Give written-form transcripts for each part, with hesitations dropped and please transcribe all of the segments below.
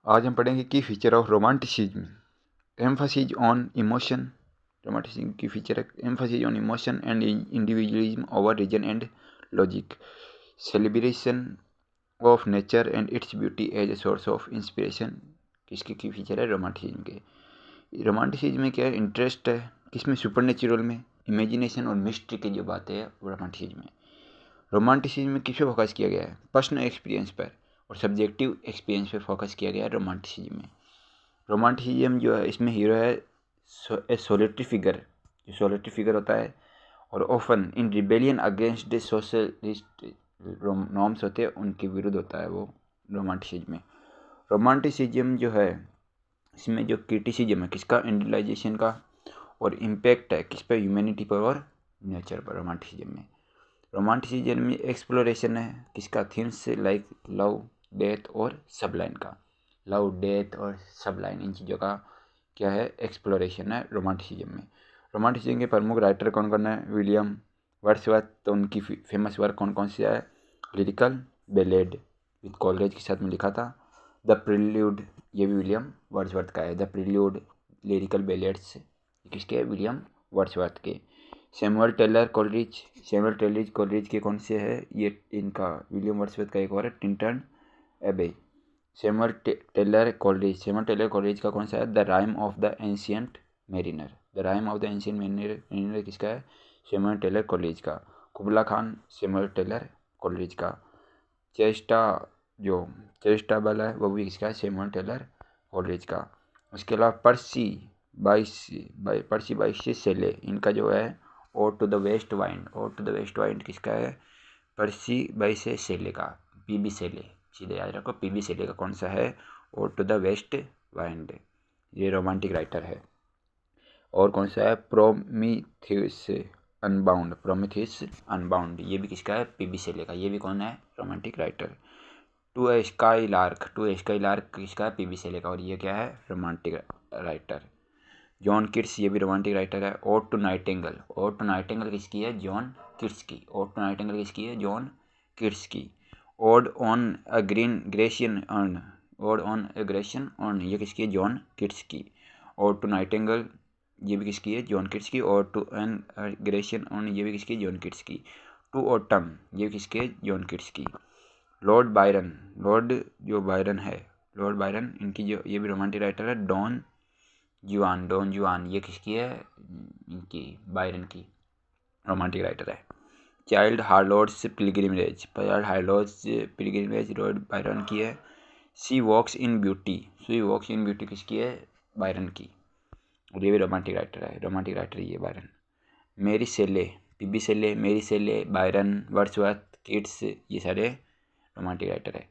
आज हम पढ़ेंगे की feature of romanticism, emphasis on emotion. Romanticism की फीचर है emphasis on emotion and individualism over reason and logic, celebration of nature and its beauty as a source of inspiration. किसकी की feature है? Romanticism के। रोमांटिसिज्म में क्या है? Interest है किसमें? सुपरनेचुरल में, इमेजिनेशन और मिस्ट्री की जो बातें है वो रोमांटिसिज्म में। रोमांटिसिज्म में किस पे फोकस किया गया है? पर्सनल एक्सपीरियंस पर और सब्जेक्टिव एक्सपीरियंस पे फोकस किया गया है रोमांटिसिज्म में। रोमांटिसिज्म जो है इसमें हीरो है ए सोलिटरी फिगर, जो सोलिटरी फिगर होता है और often in rebellion against the socialist norms होते हैं उनके विरुद्ध होता है वो रोमांटिसिज्म में। रोमांटिसिज्म जो है इसमें जो क्रिटिसिज्म है किसका? इंडिविजुअलाइजेशन का, और इम्पैक्ट है किस पे? ह्यूमैनिटी पर और नेचर पर। रोमांटिसिज्म में एक्सप्लोरेशन है किसका? थीम्स लाइक लव, डेथ और सबलाइन का। लव, डेथ और सबलाइन इन चीज़ों का क्या है? एक्सप्लोरेशन है रोमांटिसिज्म में। रोमांटिसिज्म के प्रमुख राइटर कौन कौन है? William Wordsworth. तो उनकी फेमस वर्क कौन कौन सी है? लिरिकल बेलेड विद कॉलरेज के साथ में लिखा था। द प्रिल्यूड, ये भी विलियम वर्ड्सवर्थ का है। द प्रिल्यूड, लिरिकल बेलेड्स किसके? विलियम वर्ड्सवर्थ के। Samuel Taylor Coleridge, Samuel Taylor Coleridge के कौन से है? ये इनका विलियम वर्ड्सवर्थ का एक और है, Tintern Abbey. Samuel Taylor Coleridge, Samuel Taylor Coleridge का कौन सा है? The rime of the ancient mariner. The rime of the ancient mariner किसका है? सैमुअल टेलर कोलरिज का। Kubla Khan, Samuel Taylor Coleridge का। चेस्टा, जो चेस्टाबल है वो भी किसका है? सैमुअल टेलर कोलरिज का। उसके अलावा पर्सी बाइस सेले, इनका जो है ode to the west wind, ode to the west wind किसका है? पर्सी बाइस सेले का। पीबी सेले, सीधे याद रखो, पीबी सेले का कौन सा है? Ode to the west wind, ये रोमांटिक राइटर है। और कौन सा है? प्रोमीथियस अनबाउंड, प्रोमीथियस अनबाउंड, ये भी किसका है? पीबी सेले का। ये भी कौन है? Romantic writer. To a skylark, to a skylark किसका है? पीबी सेले का। और ये क्या है? Romantic writer. जॉन किट्स, ये भी रोमांटिक राइटर है। Ode to nightingale, ode to nightingale किसकी है? जॉन किट्स की। ओड टू नाइटिंगेल किसकी है? जॉन किट्स की। Ode on a Grecian urn, ode on a Grecian urn, ये किसकी है? जॉन किट्स की। ओड टू नाइटिंगेल, ये भी किसकी है? जॉन किट्स की। Ode to an Grecian urn, ये भी किसकी है? जॉन किट्स की। टू ऑटम, ये किसकी है? जॉन किट्स की। लॉर्ड बायरन, लॉर्ड जो बायरन है, लॉर्ड बायरन, इनकी जो, ये भी रोमांटिक राइटर है। डॉन जुआन, ये किसकी है? इनकी, बायरन की, रोमांटिक राइटर है। Childe Harold's Pilgrimage, Childe Harold's Pilgrimage Lord Byron की है। She walks in beauty, she walks in beauty किसकी है? बायरन की। और ये भी रोमांटिक राइटर है, रोमांटिक राइटर ये बायरन। मेरी सेले, पीबी सेले, मेरी सेले, बायरन, वर्ड्सवर्थ, किट्स, ये सारे रोमांटिक राइटर है।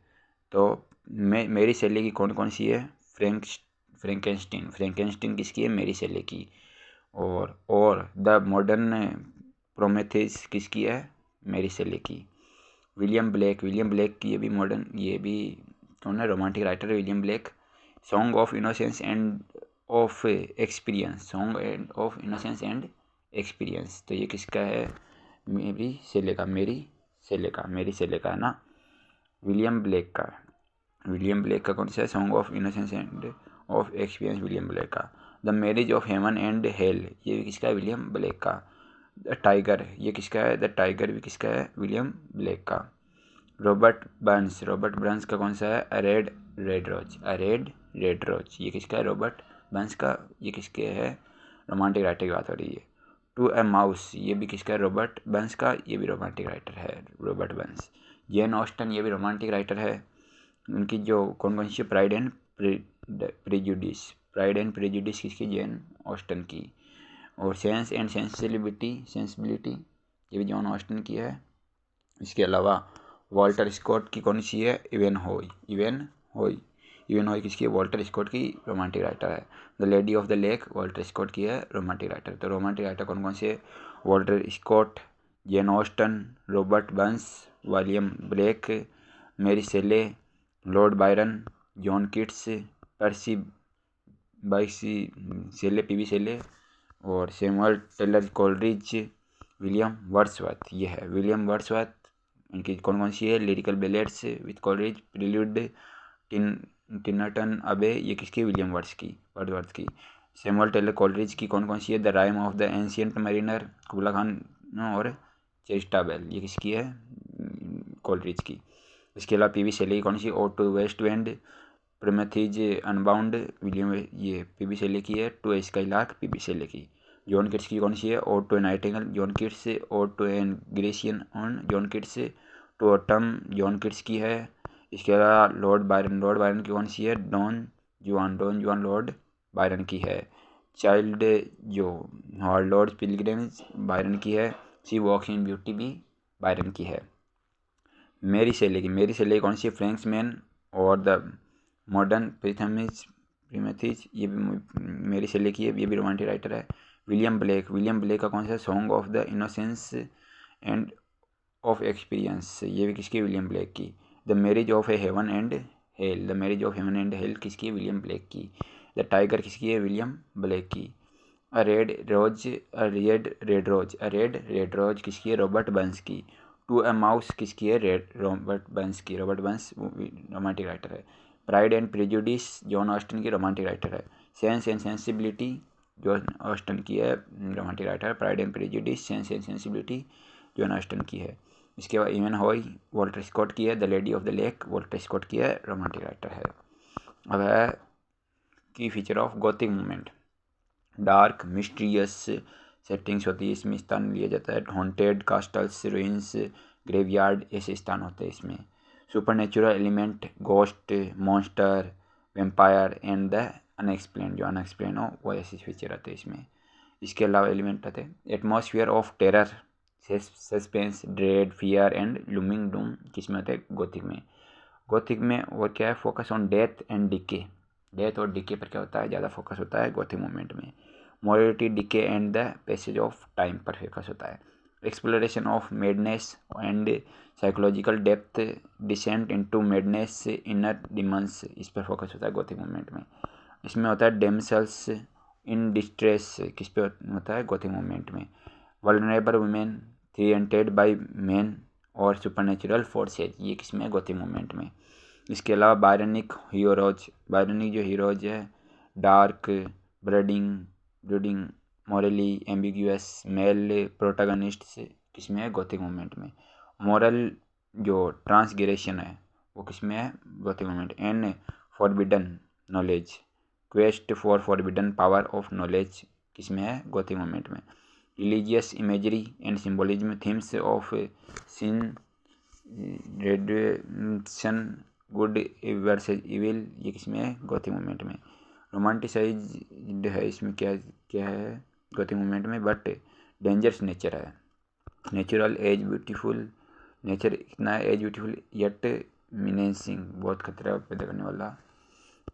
तो मेरी सेले की कौन कौन सी है? फ्रैंकेनस्टीन, फ्रैंकेनस्टीन किसकी है? मेरी सेले की। और द मॉडर्न प्रोमेथेस किसकी है? मेरी सेले की। विलियम ब्लेक, विलियम ब्लेक की, ये भी मॉडर्न, ये भी कौन है? रोमांटिक राइटर है William black. Song of innocence and of experience, song end of innocence and experience, तो ये किसका है? मेरी सेले का, मेरी सेले का, मेरी सेले का है ना, विलियम ब्लेक का। विलियम ब्लेक का कौन सा है? Song of innocence and of experience, William Blake का। The marriage of heaven and hell, ये भी किसका है? विलियम ब्लेक का। द टाइगर, ये किसका है? द टाइगर भी किसका है? विलियम ब्लेक का। रॉबर्ट बर्न्स, रॉबर्ट बर्न्स का कौन सा है? A red red rose, a red rose, ये किसका है? रॉबर्ट बर्न्स का। ये किसके है? रोमांटिक राइटर की बात हो रही है। टू ए माउस, ये भी किसका है? रॉबर्ट बर्न्स का। ये भी रोमांटिक राइटर है, रॉबर्ट बर्न्स। जेन ऑस्टन, ये भी रोमांटिक राइटर है। उनकी जो कौन कौन सी? Pride and prejudice, pride and prejudice किसकी? जेन ऑस्टन की। और सेंस एंड सेंसिबिलिटी, ये भी जॉन ऑस्टन की है। इसके अलावा वॉल्टर स्कॉट की कौन सी है? इवेन होई, इवेन होई किसकी है? वॉल्टर स्कॉट की, रोमांटिक राइटर है। The lady of the lake, Walter Scott की है, रोमांटिक राइटर। तो रोमांटिक राइटर कौन कौन से है? Walter Scott, Jane Austen, Robert Burns, William Blake, Mary Shelley, Lord Byron, John Keats, Percy Bysshe Shelley, PB Shelley, और Samuel Taylor Coleridge, William Wordsworth, ये है विलियम वर्ड्सवर्थ। इनकी कौन कौन सी है? Lyrical ballads with Coleridge, prelude, Tintern Abbey, ये किसकी, विलियम वर्ड्सवर्थ की। सैमुअल टेलर कोलरिज की कौन कौन सी है, the rime of the ancient mariner, Kubla Khan और चेस्टाबेल, ये किसकी है, कोलरिज की। इसके अलावा पीवी शेले की कौन सी, ode to west wind, Prometheus Unbound, William, ये पीवी शेले की है। To skylark, PB Shelley की। जॉन किट्स की कौन सी है, ode to nightingale, John Keats. Ode to an Grecian urn, John Keats. To autumn, John Keats की है। इसके अलावा लॉर्ड बायरन की कौन सी है, डॉन जुआन लॉर्ड बायरन की है। चाइल्ड जो लॉर्ड पिलग्रिम्स, बायरन की है। सी वॉक्स इन ब्यूटी भी बायरन की है। मेरी शैली कौन सी है, फ्रैंक्स मैन और द मॉडर्न प्रीमेथिस, ये भी मेरी शैली की है, ये भी रोमांटिक राइटर है। विलियम ब्लेक का कौन सा, song of the innocence and of experience, ये भी किसकी, विलियम ब्लेक की। The marriage of A haven and hello, किसकी, विलियम ब्लेक की। द टाइगर किसकी है, विलियम ब्लेक की। अ रेड रेड रोज किसकी है, रॉबर्ट बर्न्स की। टू अ माउस किसकी है, रॉबर्ट बर्न्स रोमांटिक राइटर है। Pride and prejudice, John Austen की, रोमांटिक राइटर है। Sense and sensibility, John Austen की है, रोमांटिक राइटर है। Pride and prejudice, sense and sensibility, John Austen की है। इसके बाद इवन हॉय, वॉल्टर स्कॉट की है। The lady of the lake, Walter Scott की है, रोमांटिक राइटर है। अब है की feature of gothic movement. Dark mysterious settings होती है, इसमें स्थान लिया जाता है। हॉन्टेड कास्टल्स, रुइंस, ग्रेवयार्ड, ऐसे स्थान होते हैं इसमें। Super natural element, ghost, monster, vampire and the unexplained, जो अनएक्सप्लेन हो वो ऐसे फीचर आते हैं इसमें। इसके अलावा एलिमेंट आते हैं atmosphere of terror, suspense, dread, fear and looming Doom, किसमें होते हैं, गोथिक में और क्या है, focus on death and decay, death और डिके पर क्या होता है, ज़्यादा फोकस होता है गोथिक मूवमेंट में। Morality, decay and the passage of time पर फोकस होता है। Exploration of madness and psychological depth, descent into madness, inner demons, इस पर फोकस होता है गोथिक मूवमेंट में। इसमें होता है डेमसेल्स इन डिस्ट्रेस, किस पे होता है, गोथिक मूवमेंट में। Vulnerable women, threatened by man और सुपरनेचुरल फोर्सेज, ये किसमें, गोथिक मूवमेंट में। इसके अलावा बायरनिक जो हीरोज है, dark, brooding, morally ambiguous, male protagonists, किसमें है, गोथिक मूवमेंट में। मॉरल जो ट्रांसग्रेशन है वो किसमें है, gothic movement. And forbidden knowledge, quest for forbidden power of knowledge, किसमें है, गोथिक मूवमेंट में। Religious imagery and symbolism, themes of sin, radiation, good versus evil, ये किसमें है, गोथिक मूवमेंट में। रोमांटिसाइज्ड है, इसमें क्या क्या है, गोथिक मूवमेंट में, बट डेंजरस नेचर है। नेचुरल एज ब्यूटीफुल, नेचर इतना एज ब्यूटीफुल येट मिनेसिंग, बहुत खतरा पैदा करने वाला।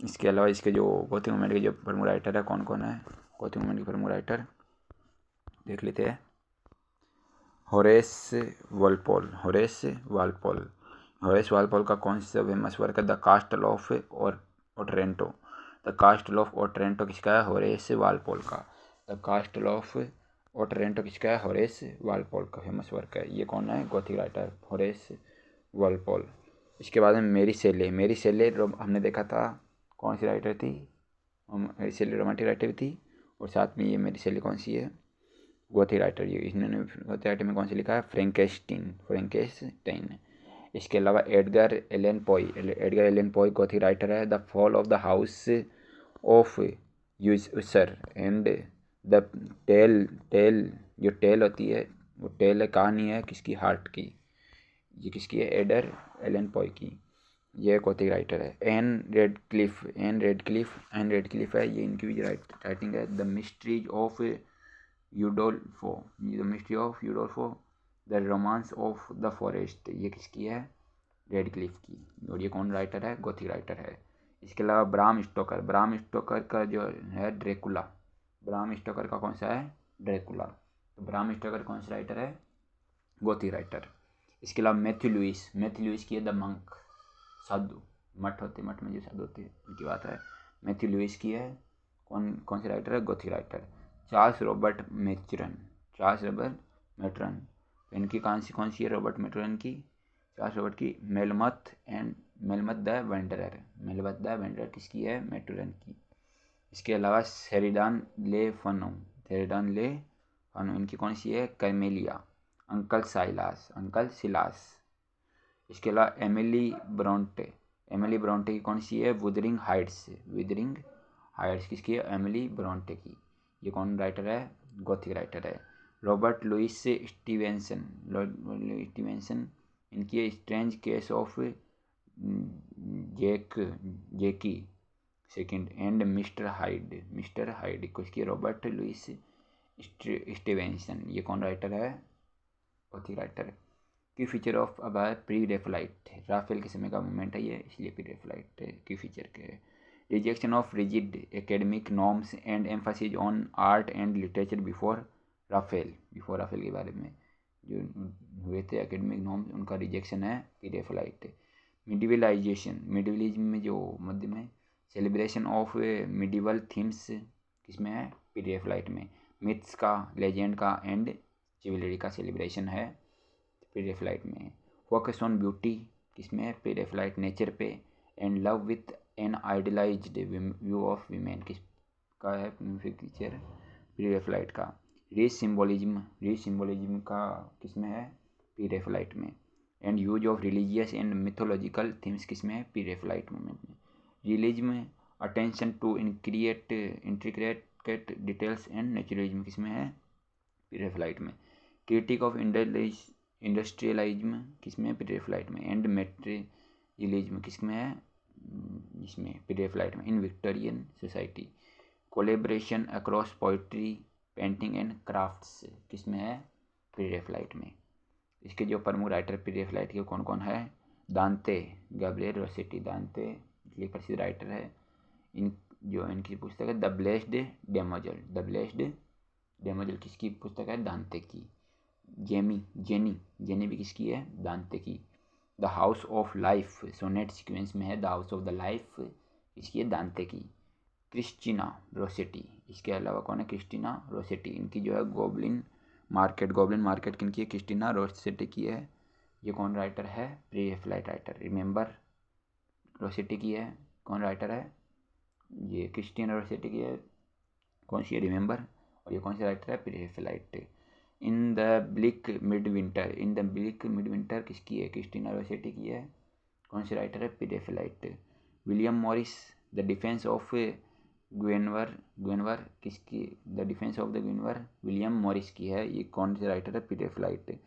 इसके अलावा इसके जो गोथिक मूवमेंट के जो प्रमुख राइटर है कौन कौन है, गोथिक मूवमेंट के प्रमुख राइटर देख लेते हैं। होरेस वालपोल का कौन सा फेमस वर्क है, the Castle of Otranto. The Castle of Otranto किसका है, होरेस वालपोल का। द कास्टल ऑफ ओटरेंटो किसका है, होरेस वालपोल का फेमस वर्क है। ये कौन है, गोथिक राइटर, होरेस वालपोल। इसके बाद में मेरी सेले हमने देखा था कौन सी राइटर थी, मेरी सेले रोमांटिक राइटर थी, और साथ में ये मेरी सेले कौन सी है, गोथिक राइटर। ये इन्होंने गोथिक राइटर में कौन सी लिखा है, फ्रैंकेस्टाइन। इसके अलावा Edgar Allan Poe gothic writer है। The fall of the house of Usher and the tale जो टेल होती है वो टेल कहानी है किसकी, हार्ट की, ये किसकी है, एडगर एलन पॉय की, ये गोथिक राइटर है। एन रेडक्लिफ है, ये इनकी भी राइटिंग है। The Mysteries of Udolpho, the Romance of the Forest, ये किसकी है, रेडक्लिफ की, और ये कौन राइटर है, गोथिक राइटर है। इसके अलावा ब्राम स्टोकर का जो है ड्रैकुला, ब्राम स्टोकर का कौन सा है, ड्रैकुला। तो ब्राम स्टोकर कौन सा राइटर है, गोथिक राइटर। इसके अलावा मैथ्यू लुइस की है द मंक, साधु, मठ में जो साधु होते हैं उनकी बात है। मैथ्यू लुइस की है, कौन से राइटर है, Gothic writer. Charles Robert matron, इनकी कौन सी है, रॉबर्ट मैट्रन की, चार्ल्स रॉबर्ट की मेलमथ एंड मेलमत द वेंडरर किसकी है? मैटुरन की। इसके अलावा शेरिडान ले फनो इनकी कौन सी है? कैमेलिया। Uncle Silas. इसके अलावा एमिली ब्रोंटे की कौन सी है? वुदरिंग हाइट्स किसकी है? एमिली ब्रोंटे की। ये कौन राइटर है? गॉथिक राइटर है। रॉबर्ट लुइस स्टीवेंसन इनकी strange case of Jekyll second and mister Hyde किसकी? Robert Louis Stevenson. ये कौन राइटर है? Gothic writer. की फीचर ऑफ अबार प्री रेफलाइट, राफेल के समय का मूवमेंट है ये, इसलिए प्री रेफलाइट की फीचर के। Rejection of rigid academic norms and emphasis on art and literature before Raphael के बारे में जो हुए थे एकेडमिक नॉर्म्स, उनका रिजेक्शन है प्री रेफलाइट। मिडिवलिज्म में जो मध्य में सेलिब्रेशन ऑफ मिडिवल थीम्स किसमें है? प्री रेफलाइट में। मिथ्स का, लेजेंड का एंड चिवलरी का सेलिब्रेशन है प्री रेफलाइट में। फोकस ऑन ब्यूटी किसमें है? Pre Raphaelite. नेचर पे and love with an idealised view of women किसका है? फीचर प्री रेफलाइट का। रीच सिम्बोलिज्म का किसमें है? प्री रेफलाइट में। And use of religious and mythological themes किसमें है? प्री रेफलाइट मूवमेंट में। Realism attention to intricate details and naturalism किसमें है? प्री रेफलाइट में। क्रिटिक ऑफ इंडस्ट्रियलिज्म किसमें? प्री रेफलाइट में। एंड मेटेरियलिज्म किसमें है? इसमें प्री रेफलाइट में। In Victorian society. Collaboration across poetry, painting and crafts किसमें है? प्री रेफलाइट में। इसके जो प्रमुख राइटर प्री रेफलाइट के कौन कौन है? दांते, गैब्रिएल रोसेटी। दांते इसलिए प्रसिद्ध राइटर है। इनकी पुस्तक है द ब्लेस्ड डेमोजल किसकी पुस्तक है? दांते की। जेनी भी किसकी है? दांते की। The house of life sonnet sequence में है। The house of the life किसकी है? दांते की। क्रिस्टीना रोसेटी, इसके अलावा कौन है? Christina Rossetti. इनकी जो है गोब्लिन मार्केट किनकी है? क्रिस्टीना रोसेटी की है। ये कौन राइटर है? Pre Raphaelite writer. Remember Rossetti की है। कौन राइटर है? ये क्रिस्टीना रोसेटी की है। कौन सी है? रिमेंबर। और ये कौन सी राइटर है? Pre Raphaelite. In the bleak midwinter किसकी है? क्रिस्टीना रोसेटी की है। कौन सी राइटर है? Pre Raphaelite. William Morris the defence of Guinevere किसकी? The defence of the Guinevere William Morris की है। ये कौन से राइटर है? Pre Raphaelite.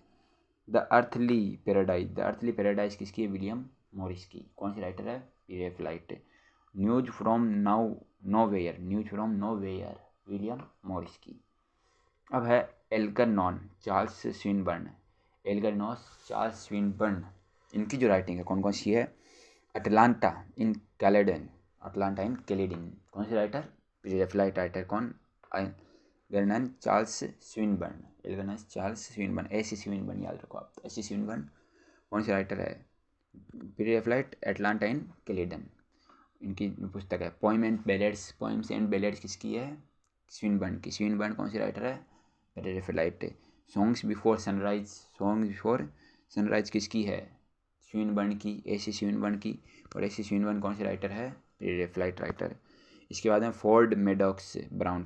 The Earthly Paradise किसकी है? विलियम मॉरिस की। कौन सी राइटर है? Pre Raphaelite. News from nowhere William Morris की। अब है एल्गरनॉन चार्ल्स स्विनबर्न। इनकी जो राइटिंग है कौन कौन सी है? अटलांटा इन कैलेडन कौन सी राइटर? प्री रेफलाइट राइटर कौन? एल्गरनॉन चार्ल्स स्विनबर्न। एसी स्विनबर्न याद रखो आप। एसी स्विनबर्न कौन सी राइटर है? प्री रेफलाइट अटलांटा इन कैलेडन इनकी पुस्तक है। पोइम्स एंड बैलेड्स किसकी है? स्विनबर्न की। स्विनबर्न कौन सी राइटर है? Pre Raphaelite. Songs before sunrise किसकी है? स्विनबर्न की। एसी स्विनबर्न की। और एसी स्विनबर्न कौन सी राइटर है? Pre Raphaelite writer. इसके बाद में फोर्ड मेडॉक्स ब्राउन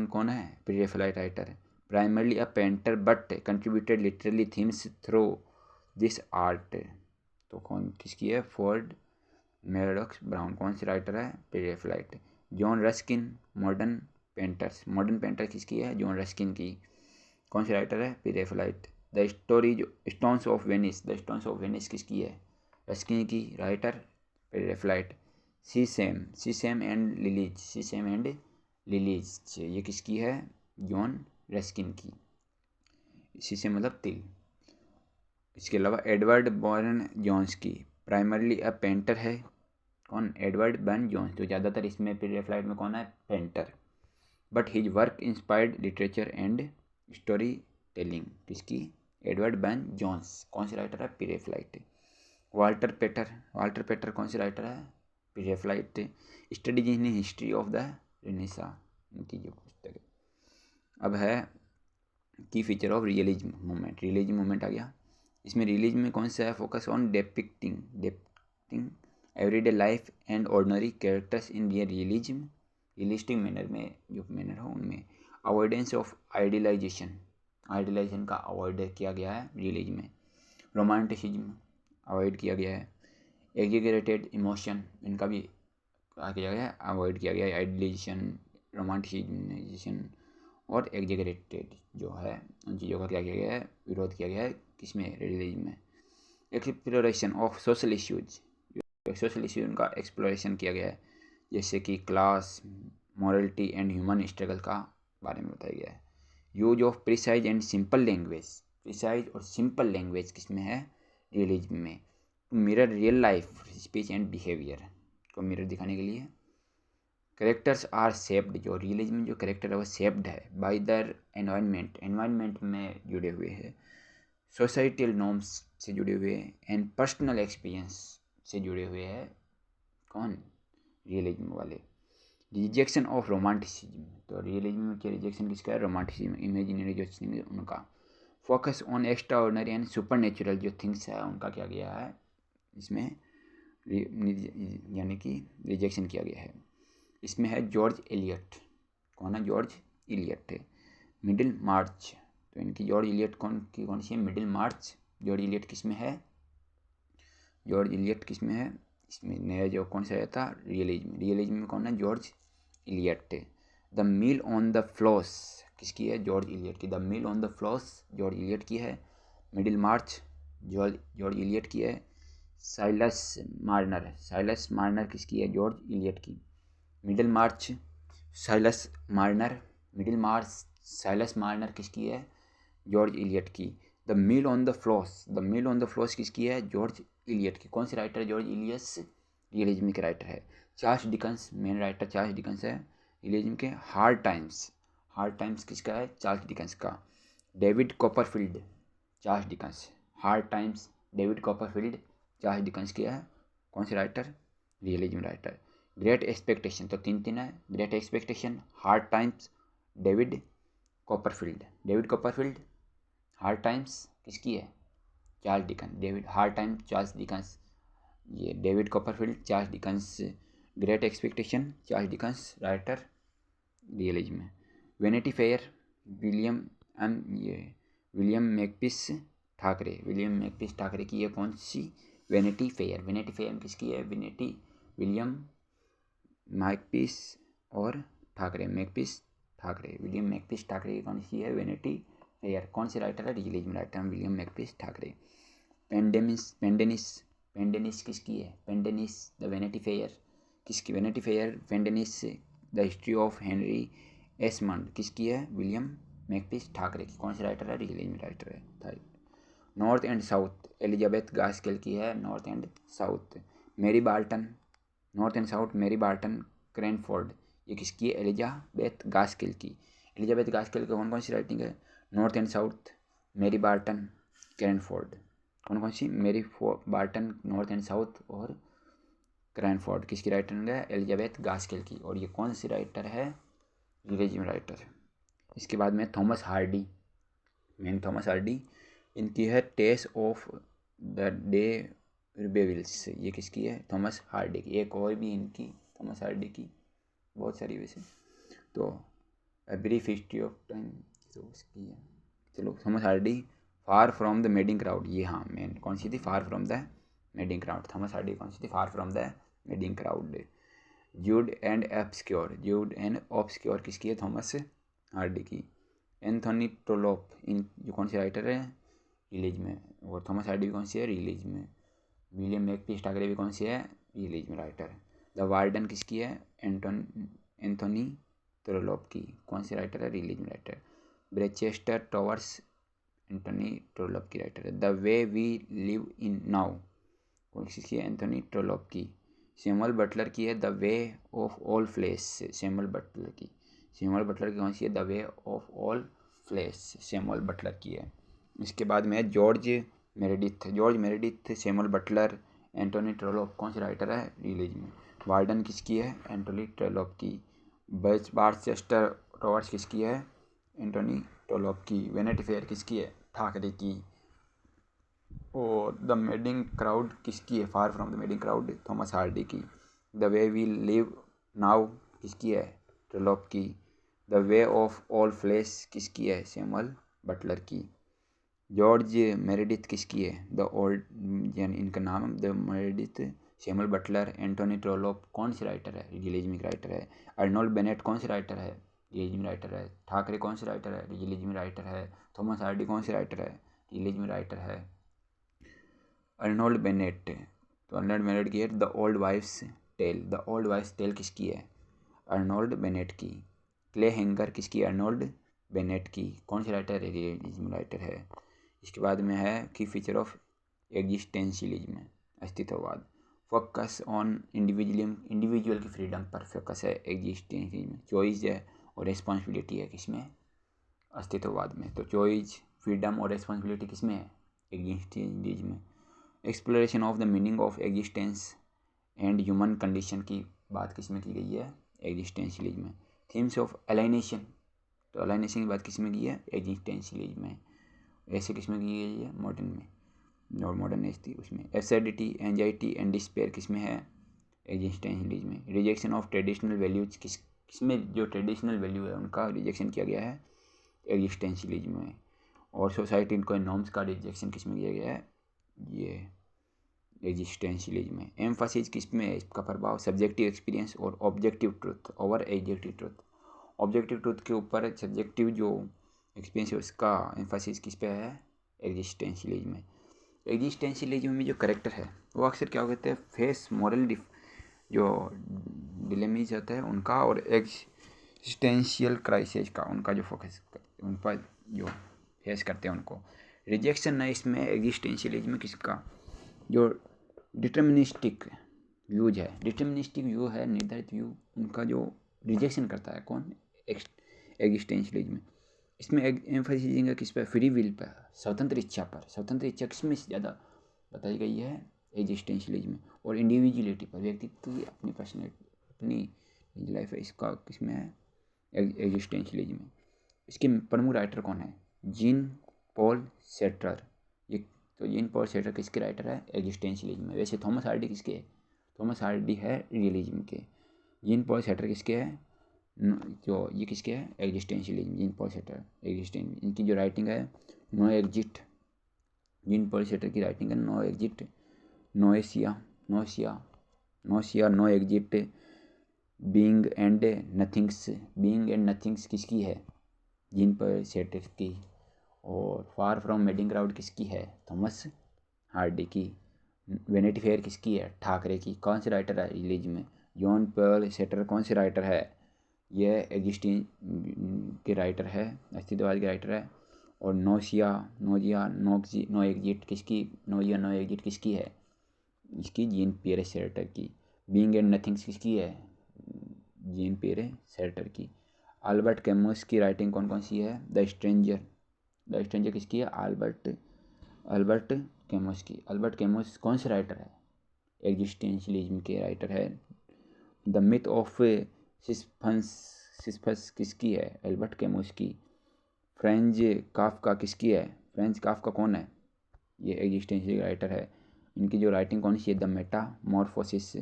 कौन है? Pre Raphaelite writer. Primarily a painter but contributed literally themes through this art. तो कौन किसकी है? Ford Maddox brown. कौन सी राइटर है? Pre Raphaelite. John Ruskin modern painter किसकी है? जॉन रस्किन की। कौन सी राइटर है? Pre Raphaelite. The stones of Venice किसकी है? रस्किन की। Writer pre Raphaelite. C same and lilies ये किसकी है? जॉन रस्किन की। सी सेम मतलब तिल। इसके अलावा एडवर्ड बर्न जोन्स की। प्राइमरली अ पेंटर है। कौन? Edward Burne Jones. तो ज़्यादातर इसमें प्री रेफलाइट में कौन है? Painter. But his work inspired literature and story telling किसकी? Edward Burne Jones. कौन सी राइटर है? Pre Raphaelite. वाल्टर पेटर कौन सी राइटर है? Pre Raphaelite. Studies in history of the Renaissance इनकी जो पुस्तक है। अब है की फीचर ऑफ रियलिज्म मूवमेंट आ गया। इसमें रियलिज्म में कौन सा है? Focus on depicting everyday life and ordinary characters in realistic manner में, जो मैनर हो उनमें। अवॉइडेंस ऑफ आइडियलाइजेशन का अवॉइड किया गया है रियलिज्म में। रोमांटिसिज्म अवॉइड किया गया है। एग्जीगरेटेड इमोशन, इनका भी क्या किया गया है? अवॉइड किया गया है। आइडियलाइजेशन, रोमांटिसिज्म और एग्जीगरेटेड जो है, उन चीज़ों का क्या किया गया है? विरोध किया गया है। किसमें? रियलिज्म में। Exploration of social issues, social issues उनका एक्सप्लोरेशन किया गया है, जैसे कि class, morality and human struggle का बारे में बताया गया है। Use of precise and simple language, precise और सिंपल लैंग्वेज किसमें है? रियलिज्म में। Mirror real life speech and behaviour को मिरर दिखाने के लिए। करेक्टर्स आर शेप्ड, जो रियलिज्म में जो करेक्टर है वो शेप्ड है बाय द एनवायरनमेंट में जुड़े हुए हैं, सोसाइटल नॉर्म्स से जुड़े हुए हैं एंड पर्सनल एक्सपीरियंस से जुड़े हुए हैं। कौन? रियलिज्म वाले। रिजेक्शन ऑफ रोमांटिसिज्म, तो रियलिज्म में क्या रिजेक्शन किसका है? रोमांटिसिज्म, इमेजिनरी जो थिंग उनका। Focus on extra ordinary and super natural जो थिंग्स है उनका क्या गया है? इसमें यानी कि रिजेक्शन किया गया है। इसमें है जॉर्ज एलियट। कौन है? जॉर्ज एलियट है। मिडिल मार्च, तो इनकी जॉर्ज एलियट कौन सी है? मिडिल मार्च। जॉर्ज एलियट किस में है? जॉर्ज एलियट किस में है? इसमें नया जो कौन सा आया था? रियलिज्म में कौन है? जॉर्ज एलियट है। The mill on the floss किसकी है? जॉर्ज एलियट की। The mill on the floss George Eliot की है। मिडिल मार्च जॉर्ज एलियट की है। साइलस मार्नर किसकी है? जॉर्ज एलियट की। मिडिल मार्च साइलस मार्नर किसकी है? जॉर्ज एलियट की। The mill on the floss किसकी है? जॉर्ज एलियट की। कौन से राइटर है? जॉर्ज एलियस रियलिज्म के राइटर है। Charles Dickens, main writer Charles Dickens है रियलिज्म के। हार्ड टाइम्स किसका है? चार्ल्स डिकन्स का। David Copperfield, Charles Dickens. Hard times, David Copperfield, Charles Dickens की है। कौन से writer? Realism writer. Great expectation, तो तीन है। Great expectation, hard times, David Copperfield. Hard times किसकी है? Charles Dickens. Hard times Charles Dickens, ये David Copperfield, Charles Dickens. Great expectation, Charles Dickens writer realism में। Vanity Fair, William Makepeace Thackeray की है। कौन सी? वेनिटी फेयर किसकी है? William मैकपीस और ठाकरे। विलियम मैकपीस ठाकरे की कौन सी है? Vanity Fair. कौन से राइटर है? Realism writer William Makepeace Thackeray. Pendennis किसकी है? पेंडेनिस द वेनिटी फेयर किसकी? Vanity Fair Pendennis. The History of Henry Esmond किसकी है? विलियम मैकपीस ठाकरे की। कौन से राइटर है? रियलिज्म राइटर है। नॉर्थ एंड साउथ, एलिजाबेथ गास्केल की है। नॉर्थ एंड साउथ मेरी बार्टन क्रैनफोर्ड, ये किसकी है? एलिजाबेथ गास्केल की। एलिजाबेथ गास्केल की कौन सी राइटिंग है? नॉर्थ एंड साउथ, मेरी बार्टन, क्रैनफोर्ड। कौन सी? मेरी बार्टन, नॉर्थ एंड साउथ और क्रैनफोर्ड किसकी राइटिंग है? एलिजाबेथ गास्केल की। और ये कौन सी राइटर है? रियलिज्म राइटर है। इसके बाद में थॉमस हार्डी, इनकी है टेस ऑफ द डे रिबेविल्स, ये किसकी है? थॉमस हार्डी की। एक और भी इनकी थॉमस हार्डी की बहुत सारी वैसे, तो ब्रीफ हिस्ट्री ऑफ टाइम तो उसकी है। चलो, Thomas Hardy, far from the madding crowd, ये हाँ मेन कौन सी थी? फार from the madding crowd. Thomas Hardy कौन सी थी? फार from the madding crowd. Jude and obscure किसकी है? थॉमस हार्डी की। एंथोनी ट्रोलोप, इन जो कौन से राइटर है? रिलीज में। और थॉमस हार्डी भी कौन सी है? रिलीज में। विलियम मैकपीस ठाकरे भी कौन सी है? रिलीज में राइटर। द वार्डन किसकी है? एंथोनी ट्रोलोप की। कौन से राइटर है? रिलीज में writer. Barchester Towers, Anthony Trollope की राइटर है। The way we live in now, कौन सी है? एंथोनी ट्रोलोप की। सैमुअल बटलर की है the way of all flesh, Samuel Butler की कौन सी है? The way of all flesh, Samuel Butler की है। इसके बाद में है George Meredith, Samuel Butler, Antony Trollope, कौन से राइटर है? रिलीज में। वार्डन किसकी है? एंटोनी ट्रोलोप की। बारचेस्टर टॉवर्स किसकी है? एंटोनी ट्रोलोप की। वेनिटी फेयर किसकी है? ठाकरे की। और द मेडिंग क्राउड किसकी है? Far from the madding crowd Thomas Hardy की। The way we live now किसकी है? ट्रोलोप की। The way of all flesh किसकी है? सैमुअल बटलर की। जॉर्ज मेरेडिथ किसकी है? द ओल्ड, यानी इनका नाम the Meredith, Samuel Butler, Antony Trollope कौन से राइटर है? रियलिज्मिक राइटर है। अर्नोल्ड बेनेट कौन से राइटर है? रियलिज्मिक राइटर है। ठाकरे कौन से राइटर है? रियलिज्मिक राइटर है। थॉमस हार्डी कौन से राइटर है? रियलिज्मिक राइटर है। अर्नोल्ड बेनेट, तो अर्नोल्ड बेनेट की है the old wife's tale. The old wife's tale किसकी है? अर्नोल्ड बेनेट की। क्ले हैंगर किसकी? अर्नोल्ड बेनेट की। कौन से राइटर है? रियलिज्म राइटर है। इसके बाद में है की फीचर ऑफ एग्जिस्टेंशियलिज्म, अस्तित्ववाद। फोकस ऑन इंडिविजुअलिज्म, इंडिविजुअल की फ्रीडम पर फोकस है एग्जिस्टेंशियलिज्म। चॉइस है और रिस्पॉन्सिबिलिटी है किसमें? अस्तित्ववाद में। तो चॉइस, फ्रीडम और रिस्पॉन्सिबिलिटी किसमें है? एग्जिस्टेंशियलिज्म में। Exploration of the meaning of existence and human condition की बात किसमें की गई है? एग्जिस्टेंशियलिज्म में। थीम्स ऑफ अलाइनेशन, तो अलाइनेशन की बात किसमें की है? एग्जिस्टेंशियलिज्म में। ऐसे किसमें की गई है? मॉडर्न में, और मॉडर्न थी उसमें। एब्सर्डिटी, एंजाइटी एंड डिस्पेयर किसमें है? एग्जिस्टेंशियलिज्म में। रिजेक्शन ऑफ ट्रेडिशनल वैल्यूज किसमें? जो ट्रेडिशनल वैल्यू है उनका रिजेक्शन किया गया है एग्जिस्टेंशियलिज्म में। और सोसाइटी इनको नॉर्म्स का रिजेक्शन किसमें किया गया है? ये एग्जिस्टेंशियलिज्म में। एम्फासिस किस में है इसका प्रभाव? सब्जेक्टिव एक्सपीरियंस और objective truth over objective truth. Objective truth के ऊपर सब्जेक्टिव जो एक्सपीरियंस है उसका एम्फासिस किस पे है? एग्जिस्टेंशियलिज्म में। एग्जिस्टेंशियलिज्म में जो करेक्टर है वो अक्सर क्या कहते हैं? फेस मॉरल जो डिलेमीज होता है उनका, और एग्जिस्टेंशियल क्राइसिस का उनका जो फोकस उन पर जो फेस करते हैं उनको। रिजेक्शन है इसमें एग्जिस्टेंशियलिज्म में किसका? जो डिटर्मिनिस्टिक व्यूज है, डिटर्मिनिस्टिक व्यू है, निर्धारित व्यू, उनका जो रिजेक्शन करता है कौन? एग्जिस्टेंशियलिज्म। इसमें एम्फसाइजिंग किस पर? फ्री विल पर, स्वतंत्र इच्छा पर। स्वतंत्र इच्छा किसमें ज़्यादा बताई गई है? एग्जिस्टेंशियलिज्म। और इंडिविजुअलिटी पर, व्यक्तित्व की अपनी पर्सनैलिटी, अपनी लाइफ है, इसका किसमें है? एग्जिस्टेंशियलिज्म में। इसके प्रमुख राइटर कौन है? Jean Paul Sartre. ये तो जीन पॉल सेट्रर किसके राइटर है? एग्जिस्टेंशियलिज्म में। वैसे थॉमस हार्डी किसके है? थॉमस हार्डी है रियलिज्म के। जीन पॉल सेट्रर किसके है? जो ये किसके है? Existentialism. Jean Paul Sartre existence, इनकी जो राइटिंग है no exit, Jean Paul Sartre की राइटिंग है no exit, nausea, no exit, being and nothings. Being and nothings किसकी है? जीन पॉल सेट्रर की। और फार फ्रॉम मेडिंग क्राउड किसकी है? थॉमस हार्डी की। वेनिटी फेयर किसकी है? ठाकरे की। कौन से राइटर है रिलीज में? जॉन पॉल सेट्रर कौन से राइटर है? यह एग्जिस्टिंग के राइटर है, अस्तित्ववाद के राइटर है। और नो एग्जिट किसकी? नो एग्जिट किसकी है? इसकी जीन पियर सेरेटर की। बीइंग एंड नथिंग्स किसकी है? जीन पियर सेरेटर की। अल्बर्ट कैमस की राइटिंग कौन कौन सी है? द स्ट्रेंजर किसकी है? अल्बर्ट कैमस की। अल्बर्ट कैमस कौन से राइटर है? एग्जिस्टेंशियलिज्म के राइटर है। द मिथ ऑफ सिस्फस किसकी है? अल्बर्ट कैमस की। फ्रेंच काफ्का किसकी है? फ्रेंच काफ्का कौन है? ये एग्जिस्टेंशियल राइटर है। इनकी जो राइटिंग कौन सी है? The Metamorphosis,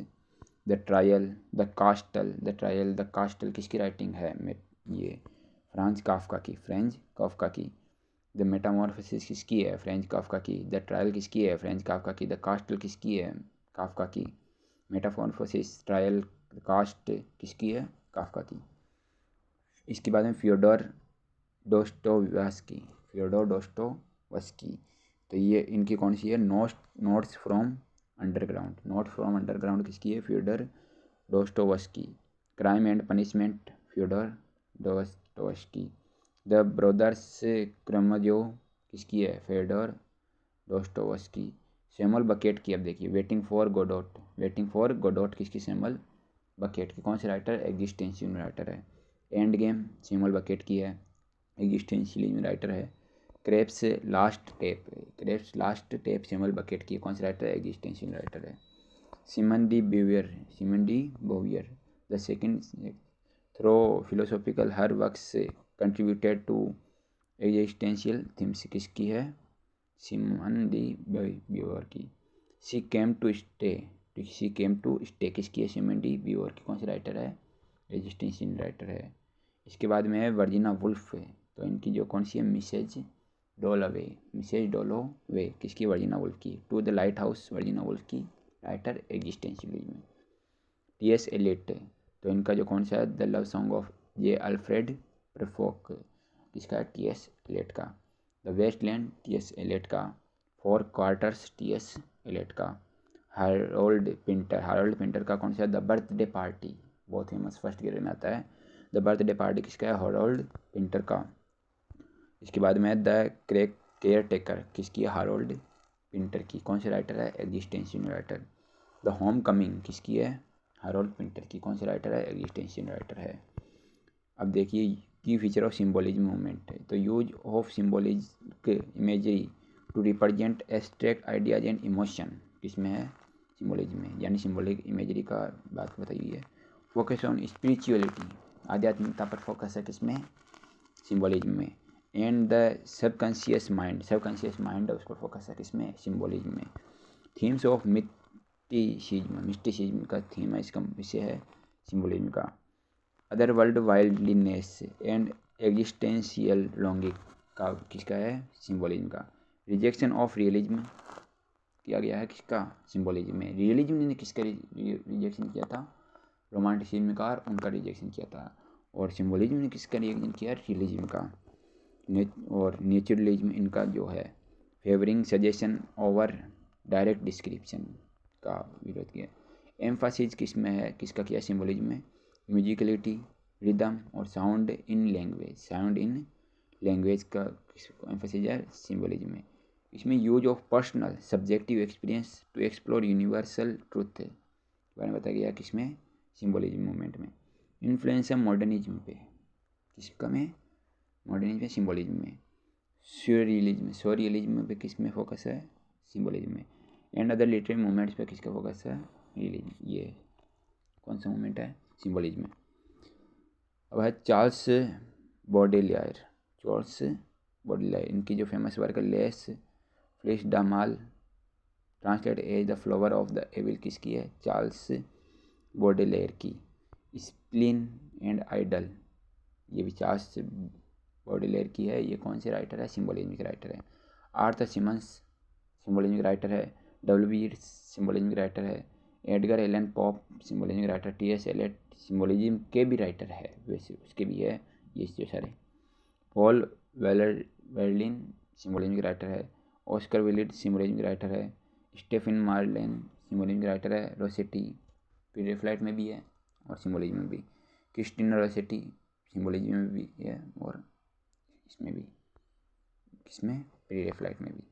the trial, the कास्टल किसकी राइटिंग है? ये फ्रेंच काफ्का की। द मेटामॉर्फोसिस किसकी है? फ्रेंच काफ्का की। द ट्रायल किसकी है? फ्रेंच काफ्का की। द कास्टल किसकी है? काफ्का की। मेटामॉर्फोसिस, ट्रायल, कास्ट किसकी है? काफ्का की। इसके बाद में फ्योडोर डोस्टोवस्की, तो ये इनकी कौन सी है? नोट्स फ्रॉम अंडरग्राउंड किसकी है? Fyodor Dostoevsky. Crime and punishment, Fyodor Dostoevsky. The Brothers Karamazov किसकी है? Fyodor Dostoevsky. सैमुअल बकेट की, अब देखिए, वेटिंग फॉर गोडोट किसकी? सैमुअल बकेट की। कौन से राइटर? एग्जिस्टेंशियल राइटर है। एंड गेम सैमुअल बकेट की है, एग्जिस्टेंशियलिज्म राइटर है। Krapp's last tape Samuel Beckett की। कौन से राइटर? एग्जिस्टेंशियल राइटर है। Simone de Beauvoir, the second throw philosophical her works contributed to existential themes किसकी है? सिमन डी ब्यूवर की। शी केम टू स्टे किसकी है? सिमन डी ब्यूवर की। कौन सी राइटर है? एग्जिस्टेंशियल राइटर है। इसके बाद में है वर्जिना वुल्फ, तो इनकी जो कौन सी है? मिसेज डोलोवे किसकी? वर्जिना वुल्फ की। To the lighthouse Virginia Woolf की, राइटर एग्जिस्टेंशियलिज्म। टी.एस. एलियट, तो इनका जो कौन सा है? The love song of J. Alfred Prufrock किसका है? टी.एस. एलियट का। The Waste Land TS. एलियट का। Four quartets TS. एलियट का। हारोल्ड पिंटर का कौन सा है? द बर्थडे पार्टी, बहुत फेमस, फर्स्ट ग्रेड में आता है। द बर्थडे पार्टी किसका है? हारोल्ड पिंटर का। इसके बाद में द केयर टेकर किसकी है? हारोल्ड पिंटर की। कौन से राइटर है? Existential writer. The home coming किसकी है? हारोल्ड पिंटर की। कौन से राइटर है? एग्जिस्टेंशियल राइटर है। अब देखिए की फीचर ऑफ सिम्बोलिज्म मूवमेंट है, तो use of symbolic imagery to represent abstract ideas and emotion किसमें है? सिम्बोलिज्म में, यानी सिम्बोलिक इमेजरी का बात बताई हुई है। फोकस ऑन स्पिरिचुअलिटी, आध्यात्मिकता पर फोकस है किसमें? सिम्बोलिज्म में। एंड द सबकॉन्शियस माइंड उस पर फोकस है किसमें? सिम्बोलिज्म में। थीम्स ऑफ मिस्टिसिज्म का थीम है, इसका विषय है सिम्बोलिज्म का। Other world wildness and existential longing का किसका है? सिम्बोलिज्म का। रिजेक्शन ऑफ रियलिज्म किया गया है किसका? सिम्बोलिज्म में। रियलिज्म ने किसका रिजेक्शन किया था? रोमांटिसिज्म का, और उनका रिजेक्शन किया था। और सिम्बोलिज्म ने किसका रिजेक्शन किया? रियलिज्म का। और नेचुरलिज्म इनका जो है favouring suggestion over direct description का विरोध किया। एम्फासिस किस में है? किसका किया? सिम्बोलिज्म में। म्यूजिकलिटी, रिदम और साउंड इन लैंग्वेज का एम्फासिस है सिम्बोलिज्म में। इसमें use of personal subjective experience to explore universal truth के बारे में बताया गया किसमें? सिम्बोलिज्म मूवमेंट में। इन्फ्लुएंस है मॉडर्निज्म पे किसका में? मॉडर्निज्म में, सिम्बोलिज्म में। सॉरियलिज्म पे किस में फोकस है? सिम्बोलिज्म में। एंड अदर लिटरेरी मूवमेंट्स पे किसका फोकस है? रियलिज्म। ये कौन सा मूवमेंट है? सिम्बोलिज्म में। अब है चार्ल्स बॉडेलियर, इनकी जो फेमस वर्क है Les Fleurs du Mal, translate as the flower of the evil किसकी है? चार्ल्स बॉडेलियर की। स्प्लीन एंड आइडल, ये भी चार्ल्स बॉडेलियर की है। ये कौन से राइटर है? सिम्बोलिज्म के राइटर है। आर्थर सिमंस सिम्बोलिज्म के राइटर है। डब्ल्यू सिम्बोलिज्म के राइटर है। एडगर एलन पॉप सिम्बोलिज्म के राइटर। टी.एस. एलियट सिम्बोलिज्म के भी राइटर है, वैसे उसके भी है ये जो सारे। पॉल वेरलिन सिम्बोलिज्म के राइटर है। ऑस्कर विलियड सिम्बोलिज्म के राइटर है। स्टेफन मार्लेन सिम्बोलिज्म के राइटर है। रोसेटी पीरियड में भी है और सिम्बोलिज्म में भी। क्रिस्टीना रोसेटी सिम्बोलिज्म में भी है और इसमें भी, किसमें? पीरियड में भी।